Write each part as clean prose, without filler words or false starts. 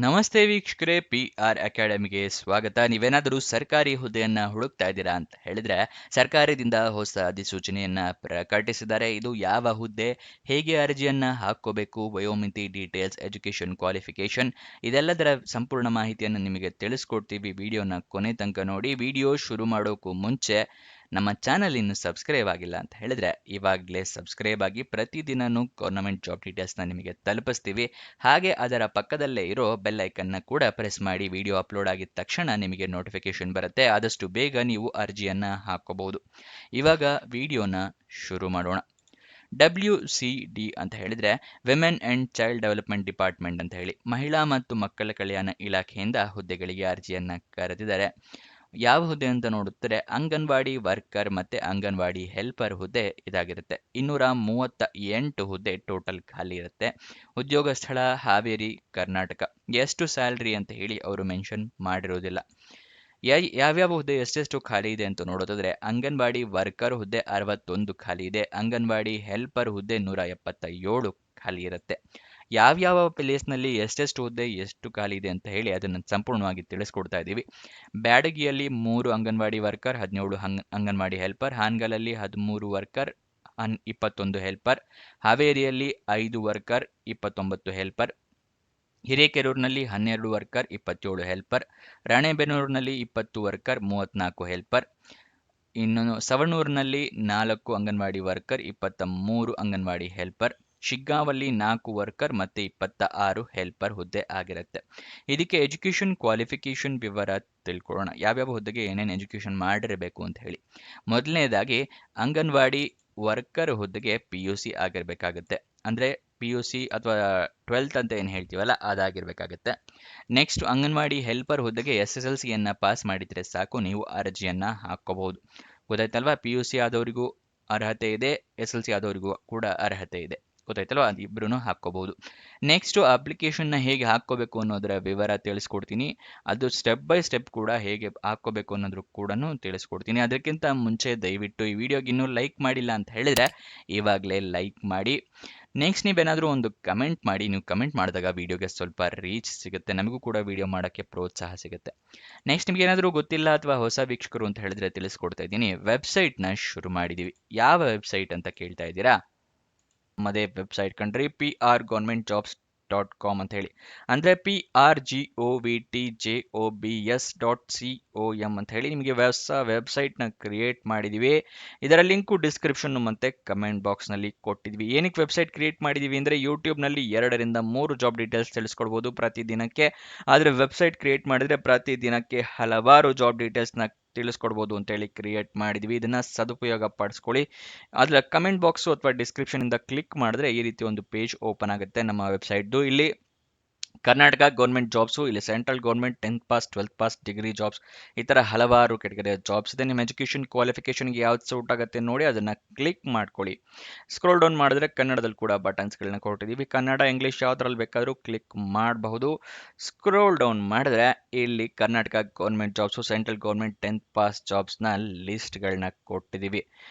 ನಮಸ್ತೆ ವೀಕ್ಷಕರೇ, PR ಅಕಾಡೆಮಿಗೆ ಸ್ವಾಗತ. ನೀವೇನಾದರೂ ಸರ್ಕಾರಿ ಹುದ್ದೆಯನ್ನ ಹುಡುಕ್ತಾ ಇದ್ದೀರಾ ಅಂತ ಹೇಳಿದ್ರೆ, ಸರ್ಕಾರದಿಂದ ಹೊಸ ಅಧಿಸೂಚನೆಯನ್ನ ಪ್ರಕಟಿಸಿದ್ದಾರೆ. ಇದು ಯಾವ ಹುದ್ದೆ, ಹೇಗೆ ಅರ್ಜಿಯನ್ನ ಹಾಕೋಬೇಕು, ವಯೋಮಿತಿ, ಡೀಟೇಲ್ಸ್, ಎಜುಕೇಷನ್ ಕ್ವಾಲಿಫಿಕೇಶನ್ ಇದೆಲ್ಲದರ ಸಂಪೂರ್ಣ ಮಾಹಿತಿಯನ್ನು ನಿಮಗೆ ತಿಳಿಸ್ಕೊಡ್ತೀವಿ. ವಿಡಿಯೋನ ಕೊನೆ ತನಕ ನೋಡಿ. ವಿಡಿಯೋ ಶುರು ಮಾಡೋಕ್ಕೂ ಮುಂಚೆ ನಮ್ಮ ಚಾನಲ್ ಇನ್ನು ಸಬ್ಸ್ಕ್ರೈಬ್ ಆಗಿಲ್ಲ ಅಂತ ಹೇಳಿದ್ರೆ ಇವಾಗಲೇ ಸಬ್ಸ್ಕ್ರೈಬ್ ಆಗಿ. ಪ್ರತಿದಿನನೂ ಗೌರ್ನಮೆಂಟ್ ಜಾಬ್ ಡೀಟೇಲ್ಸ್ನ ನಿಮಗೆ ತಲುಪಿಸ್ತೀವಿ. ಹಾಗೆ ಅದರ ಪಕ್ಕದಲ್ಲೇ ಇರೋ ಬೆಲ್ ಐಕನ್ನ ಕೂಡ ಪ್ರೆಸ್ ಮಾಡಿ. ವಿಡಿಯೋ ಅಪ್ಲೋಡ್ ಆಗಿದ ತಕ್ಷಣ ನಿಮಗೆ ನೋಟಿಫಿಕೇಶನ್ ಬರುತ್ತೆ. ಆದಷ್ಟು ಬೇಗ ನೀವು ಅರ್ಜಿಯನ್ನ ಹಾಕೋಬಹುದು. ಇವಾಗ ವಿಡಿಯೋನ ಶುರು ಮಾಡೋಣ. WCD ಅಂತ ಹೇಳಿದ್ರೆ women and child development department ಅಂತ ಹೇಳಿ ಮಹಿಳಾ ಮತ್ತು ಮಕ್ಕಳ ಕಲ್ಯಾಣ ಇಲಾಖೆಯಿಂದ ಹುದ್ದೆಗಳಿಗೆ ಅರ್ಜಿಯನ್ನ ಕರೆದಿದ್ದಾರೆ. ಯಾವ ಹುದ್ದೆ ಅಂತ ನೋಡುತ್ತಾರೆ, ಅಂಗನವಾಡಿ ವರ್ಕರ್ ಮತ್ತೆ ಅಂಗನವಾಡಿ ಹೆಲ್ಪರ್ ಹುದ್ದೆ ಇದಾಗಿರುತ್ತೆ. 238 ಹುದ್ದೆ ಟೋಟಲ್ ಖಾಲಿ ಇರುತ್ತೆ. ಉದ್ಯೋಗ ಸ್ಥಳ ಹಾವೇರಿ, ಕರ್ನಾಟಕ. ಎಷ್ಟು ಸ್ಯಾಲ್ರಿ ಅಂತ ಹೇಳಿ ಅವರು ಮೆನ್ಷನ್ ಮಾಡಿರೋದಿಲ್ಲ. ಯಾವ್ಯಾವ ಹುದ್ದೆ ಎಷ್ಟೆಷ್ಟು ಖಾಲಿ ಇದೆ ಅಂತ ನೋಡೋದಾದ್ರೆ, ಅಂಗನವಾಡಿ ವರ್ಕರ್ ಹುದ್ದೆ 61 ಖಾಲಿ ಇದೆ. ಅಂಗನವಾಡಿ ಹೆಲ್ಪರ್ ಹುದ್ದೆ 177 ಖಾಲಿ ಇರುತ್ತೆ. ಯಾವ್ಯಾವ ಪ್ಲೇಸ್ನಲ್ಲಿ ಎಷ್ಟೆಷ್ಟು ಹುದ್ದೆ ಎಷ್ಟು ಖಾಲಿ ಇದೆ ಅಂತ ಹೇಳಿ ಅದನ್ನು ಸಂಪೂರ್ಣವಾಗಿ ತಿಳಿಸ್ಕೊಡ್ತಾ ಇದ್ದೀವಿ. ಬ್ಯಾಡಗಿಯಲ್ಲಿ 3 ಅಂಗನವಾಡಿ ವರ್ಕರ್, 17 ಅಂಗನವಾಡಿ ಹೆಲ್ಪರ್. ಹಾನಗಲಲ್ಲಿ 13 ವರ್ಕರ್, 21 ಹೆಲ್ಪರ್. ಹಾವೇರಿಯಲ್ಲಿ 5 ವರ್ಕರ್, 29 ಹೆಲ್ಪರ್. ಹಿರೇಕೆರೂರಿನಲ್ಲಿ 12 ವರ್ಕರ್, 27 ಹೆಲ್ಪರ್. ರಾಣೆಬೆನ್ನೂರಿನಲ್ಲಿ 20 ವರ್ಕರ್, 34 ಹೆಲ್ಪರ್. ಇನ್ನು ಸವಣೂರಿನಲ್ಲಿ 4 ಅಂಗನವಾಡಿ ವರ್ಕರ್, 23 ಅಂಗನವಾಡಿ ಹೆಲ್ಪರ್. ಶಿಗ್ಗಾಂವಲ್ಲಿ 4 ವರ್ಕರ್ ಮತ್ತೆ 26 ಹೆಲ್ಪರ್ ಹುದ್ದೆ ಆಗಿರುತ್ತೆ. ಇದಕ್ಕೆ ಎಜುಕೇಷನ್ ಕ್ವಾಲಿಫಿಕೇಶನ್ ವಿವರ ತಿಳ್ಕೊಳ್ಳೋಣ. ಯಾವ್ಯಾವ ಹುದ್ದೆಗೆ ಏನೇನು ಎಜುಕೇಷನ್ ಮಾಡಿರಬೇಕು ಅಂತ ಹೇಳಿ. ಮೊದಲನೇದಾಗಿ ಅಂಗನವಾಡಿ ವರ್ಕರ್ ಹುದ್ದೆಗೆ PUC ಆಗಿರಬೇಕಾಗುತ್ತೆ. ಅಂದರೆ PUC ಅಥವಾ 12th ಅಂತ ಏನು ಹೇಳ್ತೀವಲ್ಲ ಅದಾಗಿರ್ಬೇಕಾಗತ್ತೆ. ನೆಕ್ಸ್ಟ್ ಅಂಗನವಾಡಿ ಹೆಲ್ಪರ್ ಹುದ್ದೆಗೆ SSLCಯನ್ನು ಪಾಸ್ ಮಾಡಿದರೆ ಸಾಕು, ನೀವು ಅರ್ಜಿಯನ್ನು ಹಾಕ್ಕೋಬಹುದು. ಗೊತ್ತಾಯ್ತಲ್ವಾ? PUC ಆದವರಿಗೂ ಅರ್ಹತೆ ಇದೆ, SSLC ಆದವರಿಗೂ ಕೂಡ ಅರ್ಹತೆ ಇದೆ. ಗೊತ್ತಾಯ್ತಲ್ವಾ? ಅದು ಇಬ್ಬರೂ ಹಾಕ್ಕೋಬಹುದು. ನೆಕ್ಸ್ಟು ಅಪ್ಲಿಕೇಶನ್ನ ಹೇಗೆ ಹಾಕ್ಕೋಬೇಕು ಅನ್ನೋದರ ವಿವರ ತಿಳಿಸ್ಕೊಡ್ತೀನಿ. ಅದು ಸ್ಟೆಪ್ ಬೈ ಸ್ಟೆಪ್ ಕೂಡ ಹೇಗೆ ಹಾಕ್ಕೋಬೇಕು ಅನ್ನೋದ್ರ ಕೂಡ ತಿಳಿಸ್ಕೊಡ್ತೀನಿ. ಅದಕ್ಕಿಂತ ಮುಂಚೆ ದಯವಿಟ್ಟು ಈ ವಿಡಿಯೋಗೆ ಇನ್ನೂ ಲೈಕ್ ಮಾಡಿಲ್ಲ ಅಂತ ಹೇಳಿದರೆ ಇವಾಗಲೇ ಲೈಕ್ ಮಾಡಿ. ನೆಕ್ಸ್ಟ್ ನೀವೇನಾದರೂ ಒಂದು ಕಮೆಂಟ್ ಮಾಡಿ. ನೀವು ಕಮೆಂಟ್ ಮಾಡಿದಾಗ ವಿಡಿಯೋಗೆ ಸ್ವಲ್ಪ ರೀಚ್ ಸಿಗುತ್ತೆ, ನಮಗೂ ಕೂಡ ವಿಡಿಯೋ ಮಾಡೋಕ್ಕೆ ಪ್ರೋತ್ಸಾಹ ಸಿಗುತ್ತೆ. ನೆಕ್ಸ್ಟ್ ನಿಮ್ಗೆ ಏನಾದರೂ ಗೊತ್ತಿಲ್ಲ ಅಥವಾ ಹೊಸ ವೀಕ್ಷಕರು ಅಂತ ಹೇಳಿದ್ರೆ ತಿಳಿಸ್ಕೊಡ್ತಾ ಇದ್ದೀನಿ. ವೆಬ್ಸೈಟ್ನ ಶುರು ಮಾಡಿದ್ದೀವಿ. ಯಾವ ವೆಬ್ಸೈಟ್ ಅಂತ ಕೇಳ್ತಾ ಇದ್ದೀರಾ? ನಮ್ಮದೇ ವೆಬ್ಸೈಟ್ ಕಂಡ್ರಿ, PRGovernmentJobs.com ಅಂತ ಹೇಳಿ. ಅಂದರೆ PRGOVTJOBS.com ಅಂತ ಹೇಳಿ ನಿಮಗೆ ಹೊಸ ವೆಬ್ಸೈಟ್ನ ಕ್ರಿಯೇಟ್ ಮಾಡಿದ್ದೀವಿ. ಇದರ ಲಿಂಕು ಡಿಸ್ಕ್ರಿಪ್ಷನ್ ಮತ್ತು ಕಮೆಂಟ್ ಬಾಕ್ಸ್ನಲ್ಲಿ ಕೊಟ್ಟಿದ್ವಿ. ಏನಕ್ಕೆ ವೆಬ್ಸೈಟ್ ಕ್ರಿಯೇಟ್ ಮಾಡಿದ್ದೀವಿ ಅಂದರೆ ಯೂಟ್ಯೂಬ್ನಲ್ಲಿ 2 ರಿಂದ 3 ಜಾಬ್ ಡೀಟೇಲ್ಸ್ ತಿಳಿಸ್ಕೊಡ್ಬೋದು ಪ್ರತಿದಿನಕ್ಕೆ. ಆದರೆ ವೆಬ್ಸೈಟ್ ಕ್ರಿಯೇಟ್ ಮಾಡಿದರೆ ಪ್ರತಿದಿನಕ್ಕೆ ಹಲವಾರು ಜಾಬ್ ಡೀಟೇಲ್ಸ್ನ ತಿಳಿಸ್ಕೊಡ್ಬೋದು ಅಂತೇಳಿ ಕ್ರಿಯೇಟ್ ಮಾಡಿದ್ವಿ. ಇದನ್ನ ಸದುಪಯೋಗ ಪಡಿಸ್ಕೊಳ್ಳಿ. ಅದರ ಕಮೆಂಟ್ ಬಾಕ್ಸು ಅಥವಾ ಡಿಸ್ಕ್ರಿಪ್ಷನ್ ಇಂದ ಕ್ಲಿಕ್ ಮಾಡಿದ್ರೆ ಈ ರೀತಿ ಒಂದು ಪೇಜ್ ಓಪನ್ ಆಗುತ್ತೆ ನಮ್ಮ ವೆಬ್ಸೈಟ್ದು. ಇಲ್ಲಿ ಕರ್ನಾಟಕ ಗೌರ್ಮೆಂಟ್ ಜಾಬ್ಸು, ಇಲ್ಲಿ central government 10th pass 12th pass degree jobs, ಈ ಥರ ಹಲವಾರು ಕೆಟಗರಿಯ ಜಾಬ್ಸ್ ಇದೆ. ನಿಮ್ಮ ಎಜುಕೇಷನ್ ಕ್ವಾಲಿಫಿಕೇಷನ್ಗೆ ಯಾವ್ದು ಸೂಟ್ ಆಗುತ್ತೆ ನೋಡಿ ಅದನ್ನು ಕ್ಲಿಕ್ ಮಾಡ್ಕೊಳ್ಳಿ. ಸ್ಕ್ರೋಲ್ ಡೌನ್ ಮಾಡಿದ್ರೆ ಕನ್ನಡದಲ್ಲಿ ಕೂಡ ಬಟನ್ಸ್ಗಳನ್ನ ಕೊಟ್ಟಿದ್ದೀವಿ. ಕನ್ನಡ, ಇಂಗ್ಲೀಷ್ ಯಾವುದ್ರಲ್ಲಿ ಬೇಕಾದರೂ ಕ್ಲಿಕ್ ಮಾಡಬಹುದು. ಸ್ಕ್ರೋಲ್ ಡೌನ್ ಮಾಡಿದ್ರೆ ಇಲ್ಲಿ Karnataka government jobs, central government 10th pass ಜಾಬ್ಸ್ನ ಲಿಸ್ಟ್ಗಳನ್ನ ಕೊಟ್ಟಿದ್ದೀವಿ.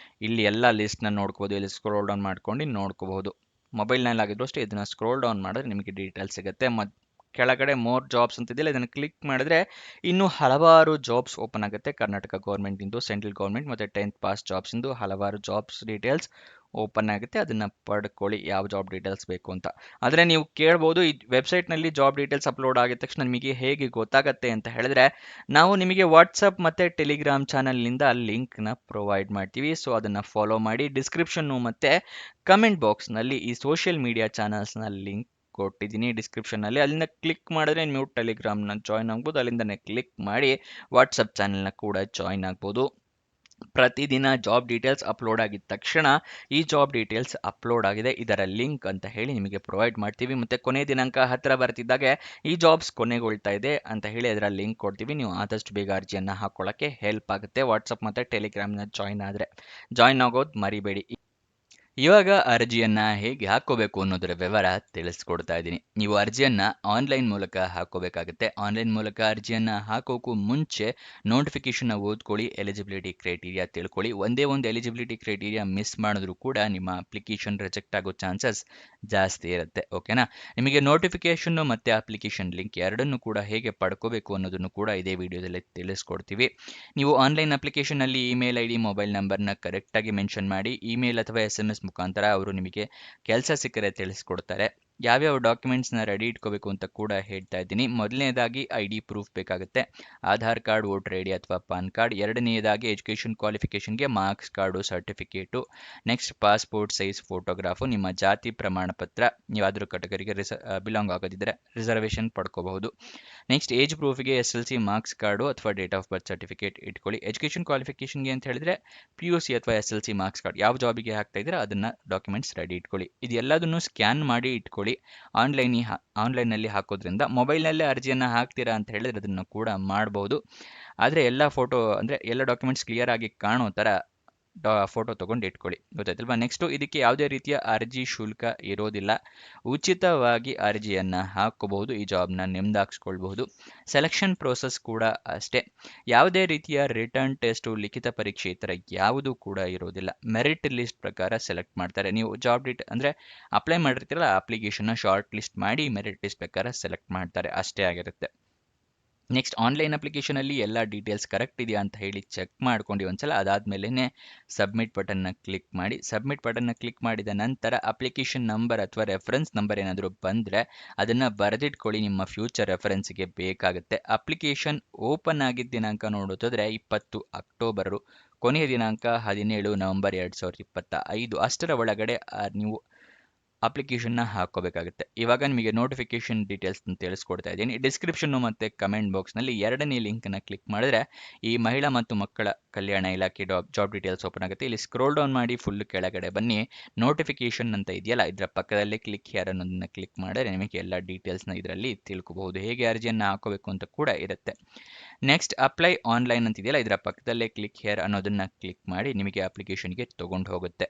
ಇಲ್ಲಿ ಎಲ್ಲ ಲಿಸ್ಟ್ನ ನೋಡ್ಕೋಬೋದು. ಇಲ್ಲಿ ಸ್ಕ್ರೋಲ್ ಡೌನ್ ಮಾಡ್ಕೊಂಡು ನೋಡ್ಕೋಬಹುದು. ಮೊಬೈಲ್ನಲ್ಲಿ ಆಗಿದ್ರು ಅಷ್ಟೇ ಇದನ್ನು ಸ್ಕ್ರೋಲ್ ಡೌನ್ ಮಾಡಿದ್ರೆ ನಿಮಗೆ ಡೀಟೇಲ್ಸ್ ಸಿಗುತ್ತೆ. ಕೆಳಗಡೆ ಮೋರ್ ಜಾಬ್ಸ್ ಅಂತಿದೆಯಲ್ಲ, ಇದನ್ನು ಕ್ಲಿಕ್ ಮಾಡಿದ್ರೆ ಇನ್ನೂ ಹಲವಾರು ಜಾಬ್ಸ್ ಓಪನ್ ಆಗುತ್ತೆ. ಕರ್ನಾಟಕ ಗೌರ್ಮೆಂಟಿಂದು, ಸೆಂಟ್ರಲ್ ಗೌರ್ಮೆಂಟ್ ಮತ್ತು 10th ಪಾಸ್ ಜಾಬ್ಸಿಂದು ಹಲವಾರು ಜಾಬ್ಸ್ ಡೀಟೇಲ್ಸ್ ಓಪನ್ ಆಗುತ್ತೆ. ಅದನ್ನು ಪಡ್ಕೊಳ್ಳಿ ಯಾವ ಜಾಬ್ ಡೀಟೇಲ್ಸ್ ಬೇಕು ಅಂತ. ಆದರೆ ನೀವು ಕೇಳ್ಬೋದು, ಈ ವೆಬ್ಸೈಟ್ನಲ್ಲಿ ಜಾಬ್ ಡೀಟೇಲ್ಸ್ ಅಪ್ಲೋಡ್ ಆಗಿದ ತಕ್ಷಣ ನಿಮಗೆ ಹೇಗೆ ಗೊತ್ತಾಗುತ್ತೆ ಅಂತ ಹೇಳಿದ್ರೆ, ನಾವು ನಿಮಗೆ ವಾಟ್ಸಪ್ ಮತ್ತು ಟೆಲಿಗ್ರಾಮ್ ಚಾನಲ್ನಿಂದ ಲಿಂಕ್ನ ಪ್ರೊವೈಡ್ ಮಾಡ್ತೀವಿ. ಸೊ ಅದನ್ನು ಫಾಲೋ ಮಾಡಿ. ಡಿಸ್ಕ್ರಿಪ್ಷನ್ನು ಮತ್ತು ಕಮೆಂಟ್ ಬಾಕ್ಸ್ನಲ್ಲಿ ಈ ಸೋಷಿಯಲ್ ಮೀಡಿಯಾ ಚಾನಲ್ಸ್ನ ಲಿಂಕ್ ಕೊಟ್ಟಿದ್ದೀನಿ ಡಿಸ್ಕ್ರಿಪ್ಷನ್ನಲ್ಲಿ. ಅಲ್ಲಿಂದ ಕ್ಲಿಕ್ ಮಾಡಿದ್ರೆ ನೀವು ಟೆಲಿಗ್ರಾಮ್ನ ಜಾಯ್ನ್ ಆಗ್ಬೋದು. ಅಲ್ಲಿಂದನೇ ಕ್ಲಿಕ್ ಮಾಡಿ ವಾಟ್ಸಪ್ ಚಾನಲ್ನ ಕೂಡ ಜಾಯ್ನ್ ಆಗ್ಬೋದು. ಪ್ರತಿದಿನ ಜಾಬ್ ಡೀಟೇಲ್ಸ್ ಅಪ್ಲೋಡ್ ಆಗಿದ ತಕ್ಷಣ ಈ ಜಾಬ್ ಡೀಟೇಲ್ಸ್ ಅಪ್ಲೋಡ್ ಆಗಿದೆ, ಇದರ ಲಿಂಕ್ ಅಂತ ಹೇಳಿ ನಿಮಗೆ ಪ್ರೊವೈಡ್ ಮಾಡ್ತೀವಿ. ಮತ್ತು ಕೊನೆ ದಿನಾಂಕ ಹತ್ತಿರ ಬರ್ತಿದ್ದಾಗೆ ಈ ಜಾಬ್ಸ್ ಕೊನೆಗೊಳ್ತಾ ಇದೆ ಅಂತ ಹೇಳಿ ಅದರ ಲಿಂಕ್ ಕೊಡ್ತೀವಿ. ನೀವು ಆದಷ್ಟು ಬೇಗ ಅರ್ಜಿಯನ್ನು ಹಾಕೊಳ್ಳೋಕ್ಕೆ ಹೆಲ್ಪ್ ಆಗುತ್ತೆ. ವಾಟ್ಸಪ್ ಮತ್ತು ಟೆಲಿಗ್ರಾಮ್ನ ಜಾಯ್ನ್ ಆಗೋದು ಮರಿಬೇಡಿ. ಇವಾಗ ಅರ್ಜಿಯನ್ನ ಹೇಗೆ ಹಾಕೋಬೇಕು ಅನ್ನೋದರ ವಿವರ ತಿಳಿಸ್ಕೊಡ್ತಾ ಇದ್ದೀನಿ. ನೀವು ಅರ್ಜಿಯನ್ನ ಆನ್ಲೈನ್ ಮೂಲಕ ಹಾಕೋಬೇಕಾಗುತ್ತೆ. ಆನ್ಲೈನ್ ಮೂಲಕ ಅರ್ಜಿಯನ್ನ ಹಾಕೋಕ್ಕೂ ಮುಂಚೆ ನೋಟಿಫಿಕೇಶನ್ ಓದ್ಕೊಳ್ಳಿ, ಎಲಿಜಿಬಿಲಿಟಿ ಕ್ರೈಟೀರಿಯಾ ತಿಳ್ಕೊಳ್ಳಿ. ಒಂದೇ ಒಂದು ಎಲಿಜಿಬಿಲಿಟಿ ಕ್ರೈಟೀರಿಯಾ ಮಿಸ್ ಮಾಡಿದ್ರು ಕೂಡ ನಿಮ್ಮ ಅಪ್ಲಿಕೇಶನ್ ರಿಜೆಕ್ಟ್ ಆಗೋ ಚಾನ್ಸಸ್ ಜಾಸ್ತಿ ಇರುತ್ತೆ. ಓಕೆನಾ? ನಿಮಗೆ ನೋಟಿಫಿಕೇಶನ್ ಮತ್ತೆ ಅಪ್ಲಿಕೇಶನ್ ಲಿಂಕ್ ಎರಡನ್ನೂ ಕೂಡ ಹೇಗೆ ಪಡ್ಕೋಬೇಕು ಅನ್ನೋದನ್ನು ಕೂಡ ಇದೇ ವಿಡಿಯೋದಲ್ಲಿ ತಿಳಿಸ್ಕೊಡ್ತೀವಿ. ನೀವು ಆನ್ಲೈನ್ ಅಪ್ಲಿಕೇಶನ್ ಅಲ್ಲಿ ಇಮೇಲ್ ಐಡಿ, ಮೊಬೈಲ್ ನಂಬರ್ನ ಕರೆಕ್ಟಾಗಿ ಮೆನ್ಷನ್ ಮಾಡಿ. ಇಮೇಲ್ ಅಥವಾ SMS ಮುಖಾಂತರ ಅವರು ನಿಮಗೆ ಕೆಲಸ ಸಿಕ್ಕರೆ ತಿಳಿಸ್ಕೊಡ್ತಾರೆ. ಯಾವ್ಯಾವ ಡಾಕ್ಯುಮೆಂಟ್ಸ್ನ ರೆಡಿ ಇಟ್ಕೋಬೇಕು ಅಂತ ಕೂಡ ಹೇಳ್ತಾ ಇದ್ದೀನಿ. ಮೊದಲನೇದಾಗಿ ID ಪ್ರೂಫ್ ಬೇಕಾಗುತ್ತೆ. ಆಧಾರ್ ಕಾರ್ಡ್, ವೋಟರ್ ID ಅಥವಾ ಪಾನ್ ಕಾರ್ಡ್. ಎರಡನೆಯದಾಗಿ ಎಜುಕೇಷನ್ ಕ್ವಾಲಿಫಿಕೇಷನ್ಗೆ marks card, certificate. Next passport size photograph, ನಿಮ್ಮ ಜಾತಿ ಪ್ರಮಾಣ ಪತ್ರ, ನೀವಾದರೂ ಕೆಟಗರಿಗೆ ಬಿಲಾಂಗ್ ಆಗೋದಿದ್ರೆ ರಿಸರ್ವೇಷನ್ ಪಡ್ಕೋಬಹುದು. ನೆಕ್ಸ್ಟ್ ಏಜ್ ಪ್ರೂಫ್ಗೆ SLC ಮಾರ್ಕ್ಸ್ ಕಾರ್ಡು ಅಥವಾ ಡೇಟ್ ಆಫ್ ಬರ್ತ್ ಸರ್ಟಿಫಿಕೇಟ್ ಇಟ್ಕೊಳ್ಳಿ. ಎಜುಕೇಷನ್ ಕ್ವಾಲಿಫಿಕೇಷನ್ಗೆ ಅಂತ ಹೇಳಿದ್ರೆ PUC ಅಥವಾ SLC ಮಾರ್ಕ್ಸ್ ಕಾರ್ಡ್, ಯಾವ ಜಾಬಿಗೆ ಹಾಕ್ತಾ ಇದ್ರೆ ಅದನ್ನ ಡಾಕ್ಯುಮೆಂಟ್ಸ್ ರೆಡಿ ಇಟ್ಕೊಳ್ಳಿ. ಇದೆಲ್ಲದನ್ನು ಸ್ಕ್ಯಾನ್ ಮಾಡಿ ಇಟ್ಕೊಳ್ಳಿ. ಆನ್ಲೈನಲ್ಲಿ ಹಾಕೋದ್ರಿಂದ ಮೊಬೈಲ್ನಲ್ಲೇ ಅರ್ಜಿಯನ್ನು ಹಾಕ್ತೀರಾ ಅಂತ ಹೇಳಿದ್ರೆ ಅದನ್ನು ಕೂಡ ಮಾಡಬಹುದು. ಆದರೆ ಎಲ್ಲ ಫೋಟೋ ಅಂದರೆ ಎಲ್ಲ ಡಾಕ್ಯುಮೆಂಟ್ಸ್ ಕ್ಲಿಯರ್ ಆಗಿ ಕಾಣೋ ಥರ ಫೋಟೋ ತೊಗೊಂಡು ಇಟ್ಕೊಳ್ಳಿ. ಗೊತ್ತಾಯ್ತಲ್ವಾ? ನೆಕ್ಸ್ಟು ಇದಕ್ಕೆ ಯಾವುದೇ ರೀತಿಯ ಅರ್ಜಿ ಶುಲ್ಕ ಇರೋದಿಲ್ಲ. ಉಚಿತವಾಗಿ ಅರ್ಜಿಯನ್ನು ಹಾಕೋಬಹುದು. ಈ ಜಾಬ್ನ ನಿಮ್ದಾಕ್ಸ್ಕೊಳ್ಬಹುದು. ಸೆಲೆಕ್ಷನ್ ಪ್ರೋಸೆಸ್ ಕೂಡ ಅಷ್ಟೇ. ಯಾವುದೇ ರೀತಿಯ ರಿಟರ್ನ್ ಟೆಸ್ಟು, ಲಿಖಿತ ಪರೀಕ್ಷೆ ಈ ಥರ ಯಾವುದೂ ಕೂಡ ಇರೋದಿಲ್ಲ. ಮೆರಿಟ್ ಲಿಸ್ಟ್ ಪ್ರಕಾರ ಸೆಲೆಕ್ಟ್ ಮಾಡ್ತಾರೆ. ನೀವು ಜಾಬ್ ಅಂದರೆ ಅಪ್ಲೈ ಮಾಡಿರ್ತೀರಲ್ಲ, ಅಪ್ಲಿಕೇಶನ್ನ ಶಾರ್ಟ್ ಲಿಸ್ಟ್ ಮಾಡಿ ಮೆರಿಟ್ ಲಿಸ್ಟ್ ಪ್ರಕಾರ ಸೆಲೆಕ್ಟ್ ಮಾಡ್ತಾರೆ. ಅಷ್ಟೇ ಆಗಿರುತ್ತೆ. ನೆಕ್ಸ್ಟ್ ಆನ್ಲೈನ್ ಅಪ್ಲಿಕೇಶನಲ್ಲಿ ಎಲ್ಲ ಡೀಟೇಲ್ಸ್ ಕರೆಕ್ಟ್ ಇದೆಯಾ ಅಂತ ಹೇಳಿ ಚೆಕ್ ಮಾಡ್ಕೊಂಡು ಒಂದ್ಸಲ. ಅದಾದಮೇಲೆ ಸಬ್ಮಿಟ್ ಬಟನ್ನ ಕ್ಲಿಕ್ ಮಾಡಿ. ಸಬ್ಮಿಟ್ ಬಟನ್ನ ಕ್ಲಿಕ್ ಮಾಡಿದ ನಂತರ ಅಪ್ಲಿಕೇಶನ್ ನಂಬರ್ ಅಥವಾ ರೆಫರೆನ್ಸ್ ನಂಬರ್ ಏನಾದರೂ ಬಂದರೆ ಅದನ್ನು ಬರೆದಿಟ್ಕೊಳ್ಳಿ. ನಿಮ್ಮ ಫ್ಯೂಚರ್ ರೆಫರೆನ್ಸ್ಗೆ ಬೇಕಾಗುತ್ತೆ. ಅಪ್ಲಿಕೇಶನ್ ಓಪನ್ ಆಗಿದ್ದ ದಿನಾಂಕ ನೋಡೋದಾದರೆ 20 ಅಕ್ಟೋಬರು, ಕೊನೆಯ ದಿನಾಂಕ 17 ನವೆಂಬರ್ 2025. ಅಷ್ಟರ ಒಳಗಡೆ ನೀವು ಅಪ್ಲಿಕೇಶನ್ನ ಹಾಕೋಬೇಕಾಗುತ್ತೆ. ಇವಾಗ ನಿಮಗೆ ನೋಟಿಫಿಕೇಶನ್ ಡೀಟೇಲ್ಸ್ ತಿಳಿಸ್ಕೊಡ್ತಾ ಇದ್ದೀನಿ. ಡಿಸ್ಕ್ರಿಪ್ಷನ್ನು ಮತ್ತು ಕಮೆಂಟ್ ಬಾಕ್ಸ್ನಲ್ಲಿ ಎರಡನೇ ಲಿಂಕನ್ನು ಕ್ಲಿಕ್ ಮಾಡಿದ್ರೆ ಈ ಮಹಿಳಾ ಮತ್ತು ಮಕ್ಕಳ ಕಲ್ಯಾಣ ಇಲಾಖೆ ಜಾಬ್ ಡೀಟೇಲ್ಸ್ ಓಪನ್ ಆಗುತ್ತೆ. ಇಲ್ಲಿ ಸ್ಕ್ರೋಲ್ ಡೌನ್ ಮಾಡಿ ಫುಲ್ ಕೆಳಗಡೆ ಬನ್ನಿ. ನೋಟಿಫಿಕೇಶನ್ ಅಂತ ಇದೆಯಲ್ಲ, ಇದರ ಪಕ್ಕದಲ್ಲೇ ಕ್ಲಿಕ್ ಹಿಯರ್ ಅನ್ನೋದನ್ನ ಕ್ಲಿಕ್ ಮಾಡಿದ್ರೆ ನಿಮಗೆ ಎಲ್ಲ ಡೀಟೇಲ್ಸ್ನ ಇದರಲ್ಲಿ ತಿಳ್ಕೊಬಹುದು. ಹೇಗೆ ಅರ್ಜಿಯನ್ನು ಹಾಕೋಬೇಕು ಅಂತ ಕೂಡ ಇರುತ್ತೆ. ನೆಕ್ಸ್ಟ್ ಅಪ್ಲೈ ಆನ್ಲೈನ್ ಅಂತ ಇದೆಯಲ್ಲ, ಇದರ ಪಕ್ಕದಲ್ಲೇ ಕ್ಲಿಕ್ ಹಿಯರ್ ಅನ್ನೋದನ್ನ ಕ್ಲಿಕ್ ಮಾಡಿ ನಿಮಗೆ ಅಪ್ಲಿಕೇಶನ್ಗೆ ತೊಗೊಂಡು ಹೋಗುತ್ತೆ.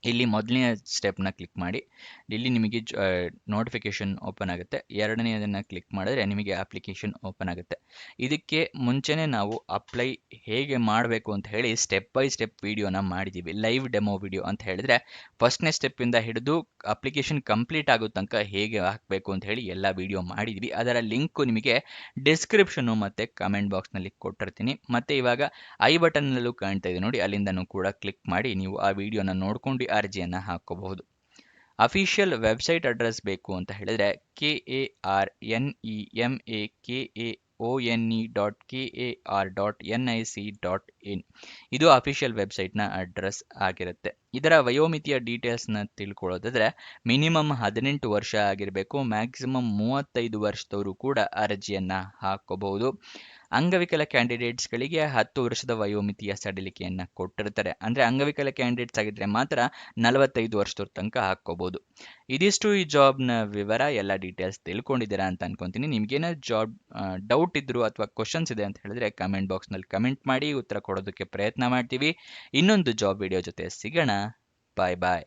ಇಲ್ಲಿ ಮೊದಲನೇ ಸ್ಟೆಪ್ನ ಕ್ಲಿಕ್ ಮಾಡಿ. ಇಲ್ಲಿ ನಿಮಗೆ ನೋಟಿಫಿಕೇಶನ್ ಓಪನ್ ಆಗುತ್ತೆ. ಎರಡನೆಯದನ್ನು ಕ್ಲಿಕ್ ಮಾಡಿದ್ರೆ ನಿಮಗೆ ಅಪ್ಲಿಕೇಶನ್ ಓಪನ್ ಆಗುತ್ತೆ. ಇದಕ್ಕೆ ಮುಂಚೆನೇ ನಾವು ಅಪ್ಲೈ ಹೇಗೆ ಮಾಡಬೇಕು ಅಂತ ಹೇಳಿ ಸ್ಟೆಪ್ ಬೈ ಸ್ಟೆಪ್ ವಿಡಿಯೋನ ಮಾಡಿದ್ದೀವಿ. ಲೈವ್ ಡೆಮೋ ವಿಡಿಯೋ ಅಂತ ಹೇಳಿದ್ರೆ ಫಸ್ಟ್ನೇ ಸ್ಟೆಪ್ಪಿಂದ ಹಿಡಿದು ಅಪ್ಲಿಕೇಶನ್ ಕಂಪ್ಲೀಟ್ ಆಗೋ ತನಕ ಹೇಗೆ ಹಾಕಬೇಕು ಅಂತ ಹೇಳಿ ಎಲ್ಲ ವಿಡಿಯೋ ಮಾಡಿದ್ವಿ. ಅದರ ಲಿಂಕು ನಿಮಗೆ ಡಿಸ್ಕ್ರಿಪ್ಷನ್ನು ಮತ್ತು ಕಮೆಂಟ್ ಬಾಕ್ಸ್ನಲ್ಲಿ ಕೊಟ್ಟಿರ್ತೀನಿ. ಮತ್ತು ಇವಾಗ ಐ ಬಟನ್ನಲ್ಲೂ ಕಾಣ್ತಾ ಇದೆ ನೋಡಿ, ಅಲ್ಲಿಂದನೂ ಕೂಡ ಕ್ಲಿಕ್ ಮಾಡಿ ನೀವು ಆ ವಿಡಿಯೋನ ನೋಡ್ಕೊಂಡು ಅರ್ಜಿಯನ್ನು ಹಾಕೋಬಹುದು. ಅಫಿಷಿಯಲ್ ವೆಬ್ಸೈಟ್ ಅಡ್ರೆಸ್ ಬೇಕು ಅಂತ ಹೇಳಿದ್ರೆ KARNEMAKAONE.KAR.NIC.in ಇದು ಅಫಿಷಿಯಲ್ ವೆಬ್ಸೈಟ್ನ ಅಡ್ರೆಸ್ ಆಗಿರುತ್ತೆ. ಇದರ ವಯೋಮಿತಿಯ ಡೀಟೇಲ್ಸ್ನ ತಿಳ್ಕೊಳ್ಳೋದಾದ್ರೆ ಮಿನಿಮಮ್ 18 ವರ್ಷ ಆಗಿರಬೇಕು. ಮ್ಯಾಕ್ಸಿಮಮ್ 35 ವರ್ಷದವರು ಕೂಡ ಅರ್ಜಿಯನ್ನು ಹಾಕೋಬಹುದು. ಅಂಗವಿಕಲ ಕ್ಯಾಂಡಿಡೇಟ್ಸ್ಗಳಿಗೆ 10 ವರ್ಷದ ವಯೋಮಿತಿಯ ಸಡಿಲಿಕೆಯನ್ನು ಕೊಟ್ಟಿರ್ತಾರೆ. ಅಂದರೆ ಅಂಗವಿಕಲ ಕ್ಯಾಂಡಿಡೇಟ್ಸ್ ಆಗಿದ್ರೆ ಮಾತ್ರ 45 ವರ್ಷದ ತನಕ ಹಾಕೋಬಹುದು. ಇದಿಷ್ಟು ಈ ಜಾಬ್ನ ವಿವರ. ಎಲ್ಲ ಡೀಟೇಲ್ಸ್ ತಿಳ್ಕೊಂಡಿದ್ದೀರಾ ಅಂತ ಅನ್ಕೊಂತೀನಿ. ನಿಮ್ಗೇನಾದ್ರು ಜಾಬ್ ಡೌಟ್ ಇದ್ರು ಅಥವಾ ಕ್ವಶನ್ಸ್ ಇದೆ ಅಂತ ಹೇಳಿದ್ರೆ ಕಮೆಂಟ್ ಬಾಕ್ಸ್ನಲ್ಲಿ ಕಮೆಂಟ್ ಮಾಡಿ, ಉತ್ತರ ಕೊಡೋದಕ್ಕೆ ಪ್ರಯತ್ನ ಮಾಡ್ತೀವಿ. ಇನ್ನೊಂದು ಜಾಬ್ ವಿಡಿಯೋ ಜೊತೆ ಸಿಗೋಣ. ಬಾಯ್ ಬಾಯ್.